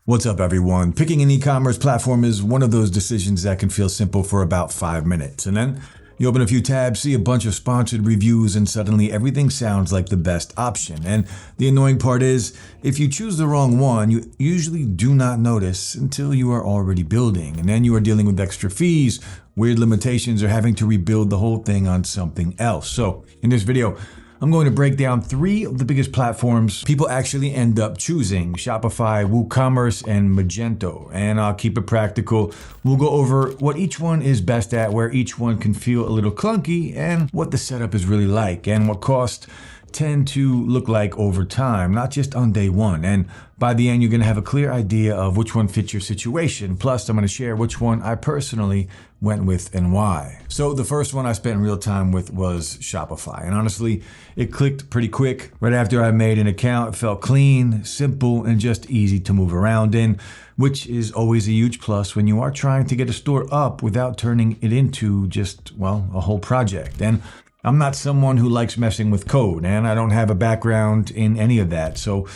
What's up, everyone? Picking an e-commerce platform is one of those decisions that can feel simple for about 5 minutes. And then you open a few tabs, see a bunch of sponsored reviews, and suddenly everything sounds like the best option. And the annoying part is, if you choose the wrong one, you usually do not notice until you are already building. And then you are dealing with extra fees, weird limitations, or having to rebuild the whole thing on something else. So in this video, I'm going to break down 3 of the biggest platforms people actually end up choosing: Shopify, WooCommerce, and Magento. And I'll keep it practical. We'll go over what each one is best at, where each one can feel a little clunky, and what the setup is really like, and what costs tend to look like over time, not just on day one. And by the end, you're going to have a clear idea of which one fits your situation. Plus, I'm going to share which one I personally went with and why. So the first one I spent real time with was Shopify. And honestly, it clicked pretty quick. Right after I made an account, it felt clean, simple, and just easy to move around in, which is always a huge plus when you are trying to get a store up without turning it into just, well, a whole project. And I'm not someone who likes messing with code, and I don't have a background in any of that. So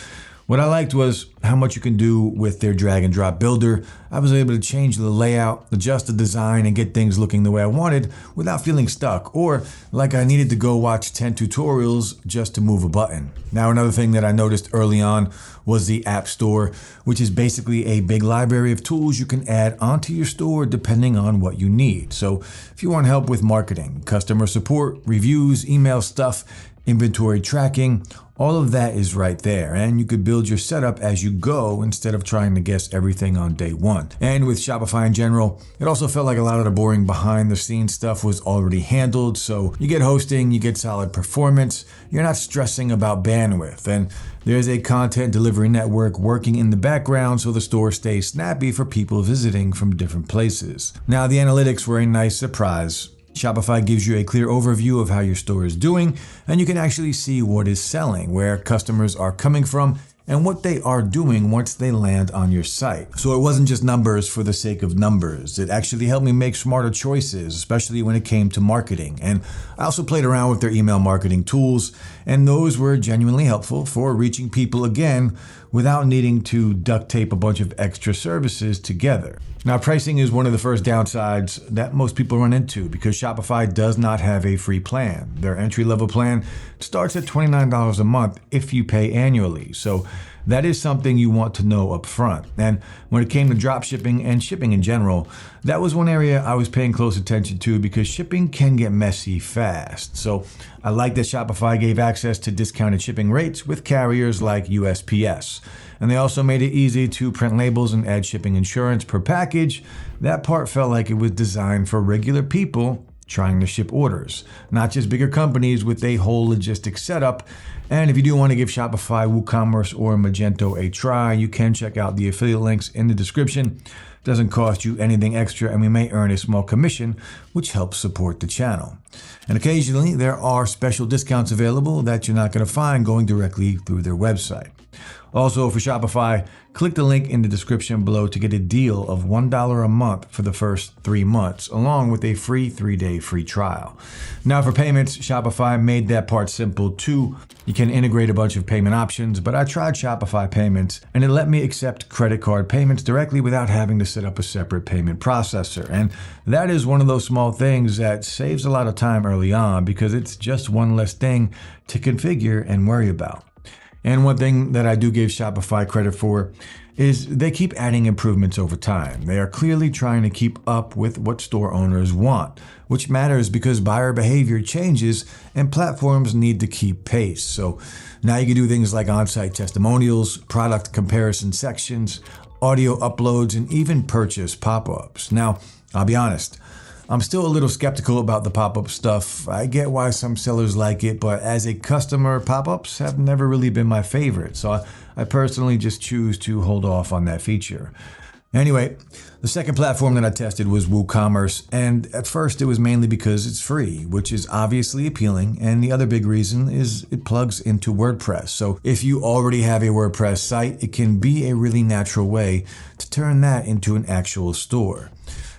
what I liked was how much you can do with their drag and drop builder. I was able to change the layout, adjust the design, and get things looking the way I wanted without feeling stuck, or like I needed to go watch 10 tutorials just to move a button. Now, another thing that I noticed early on was the App Store, which is basically a big library of tools you can add onto your store depending on what you need. So if you want help with marketing, customer support, reviews, email stuff, inventory tracking, all of that is right there, and you could build your setup as you go instead of trying to guess everything on day one. And with Shopify in general, it also felt like a lot of the boring behind the scenes stuff was already handled. So you get hosting, you get solid performance, you're not stressing about bandwidth, and there's a content delivery network working in the background so the store stays snappy for people visiting from different places. Now, the analytics were a nice surprise. Shopify gives you a clear overview of how your store is doing, and you can actually see what is selling, where customers are coming from, and what they are doing once they land on your site. So it wasn't just numbers for the sake of numbers. It actually helped me make smarter choices, especially when it came to marketing. And I also played around with their email marketing tools, and those were genuinely helpful for reaching people again without needing to duct tape a bunch of extra services together. Now, pricing is one of the first downsides that most people run into because Shopify does not have a free plan. Their entry-level plan starts at $29 a month if you pay annually. So that is something you want to know up front. And when it came to drop shipping and shipping in general, that was one area I was paying close attention to because shipping can get messy fast. So I like that Shopify gave access to discounted shipping rates with carriers like USPS. And they also made it easy to print labels and add shipping insurance per package. That part felt like it was designed for regular people trying to ship orders, not just bigger companies with a whole logistics setup. And if you do want to give Shopify, WooCommerce, or Magento a try, you can check out the affiliate links in the description. It doesn't cost you anything extra, and we may earn a small commission, which helps support the channel. And occasionally, there are special discounts available that you're not going to find going directly through their website. Also, for Shopify, click the link in the description below to get a deal of $1 a month for the first 3 months, along with a free 3-day free trial. Now, for payments, Shopify made that part simple too. You can integrate a bunch of payment options, but I tried Shopify Payments, and it let me accept credit card payments directly without having to set up a separate payment processor. And that is one of those small things that saves a lot of time early on because it's just one less thing to configure and worry about. And one thing that I do give Shopify credit for is they keep adding improvements over time. They are clearly trying to keep up with what store owners want, which matters because buyer behavior changes and platforms need to keep pace. So now you can do things like on-site testimonials, product comparison sections, audio uploads, and even purchase pop-ups. Now, I'll be honest, I'm still a little skeptical about the pop-up stuff. I get why some sellers like it, but as a customer, pop-ups have never really been my favorite. So I personally just choose to hold off on that feature. Anyway, the second platform that I tested was WooCommerce, and at first it was mainly because it's free, which is obviously appealing, and the other big reason is it plugs into WordPress. So if you already have a WordPress site, it can be a really natural way to turn that into an actual store.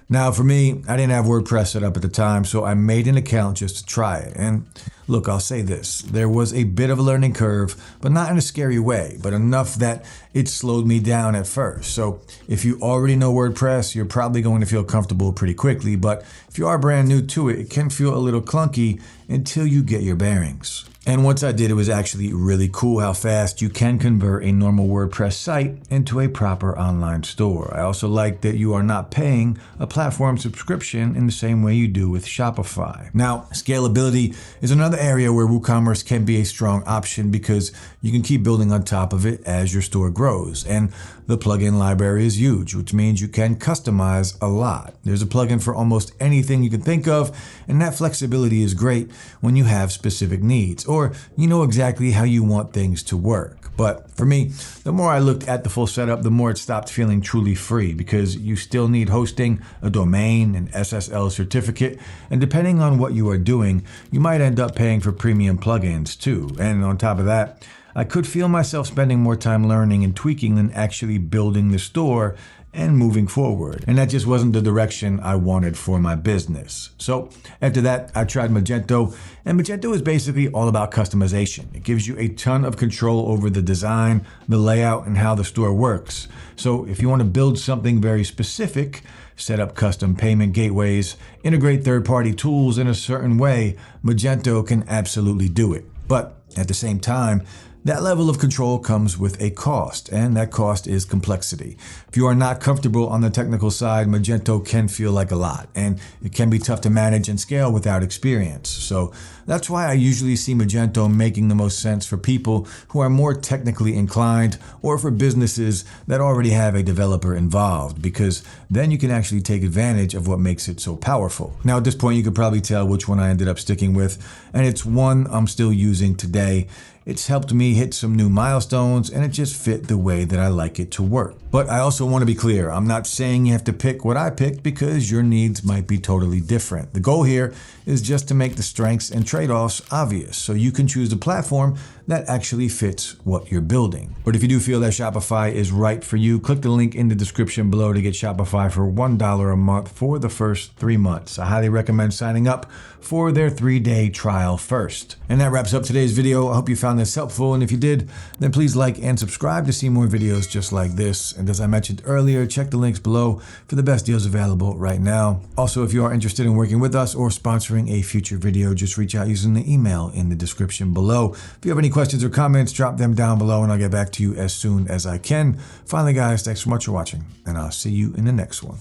Now for me, I didn't have WordPress set up at the time, so I made an account just to try it. And look, I'll say this, there was a bit of a learning curve, but not in a scary way, but enough that it slowed me down at first. So if you already know WordPress, you're probably going to feel comfortable pretty quickly, but if you are brand new to it, it can feel a little clunky until you get your bearings. And once I did, it was actually really cool how fast you can convert a normal WordPress site into a proper online store. I also like that you are not paying a platform subscription in the same way you do with Shopify. Now, scalability is another area where WooCommerce can be a strong option because you can keep building on top of it as your store grows. And the plugin library is huge, which means you can customize a lot. There's a plugin for almost anything you can think of, and that flexibility is great when you have specific needs, or you know exactly how you want things to work. But for me, the more I looked at the full setup, the more it stopped feeling truly free, because you still need hosting, a domain, an SSL certificate, and depending on what you are doing, you might end up paying for premium plugins too. And on top of that, I could feel myself spending more time learning and tweaking than actually building the store and moving forward. And that just wasn't the direction I wanted for my business. So after that, I tried Magento, and Magento is basically all about customization. It gives you a ton of control over the design, the layout, and how the store works. So if you want to build something very specific, set up custom payment gateways, integrate third-party tools in a certain way, Magento can absolutely do it. But at the same time, that level of control comes with a cost, and that cost is complexity. If you are not comfortable on the technical side, Magento can feel like a lot, and it can be tough to manage and scale without experience. So that's why I usually see Magento making the most sense for people who are more technically inclined, or for businesses that already have a developer involved, because then you can actually take advantage of what makes it so powerful. Now at this point, you could probably tell which one I ended up sticking with, and it's one I'm still using today. It's helped me hit some new milestones, and it just fit the way that I like it to work. But I also want to be clear, I'm not saying you have to pick what I picked, because your needs might be totally different. The goal here is just to make the strengths and trade-offs obvious, so you can choose the platform that actually fits what you're building. But if you do feel that Shopify is right for you, click the link in the description below to get Shopify for $1 a month for the first 3 months. I highly recommend signing up for their 3-day trial first. And that wraps up today's video. I hope you found this helpful, and if you did, then please like and subscribe to see more videos just like this. And as I mentioned earlier, check the links below for the best deals available right now. Also, if you are interested in working with us or sponsoring a future video, just reach out using the email in the description below. If you have any questions or comments, drop them down below and I'll get back to you as soon as I can. Finally, guys, thanks so much for watching, and I'll see you in the next one.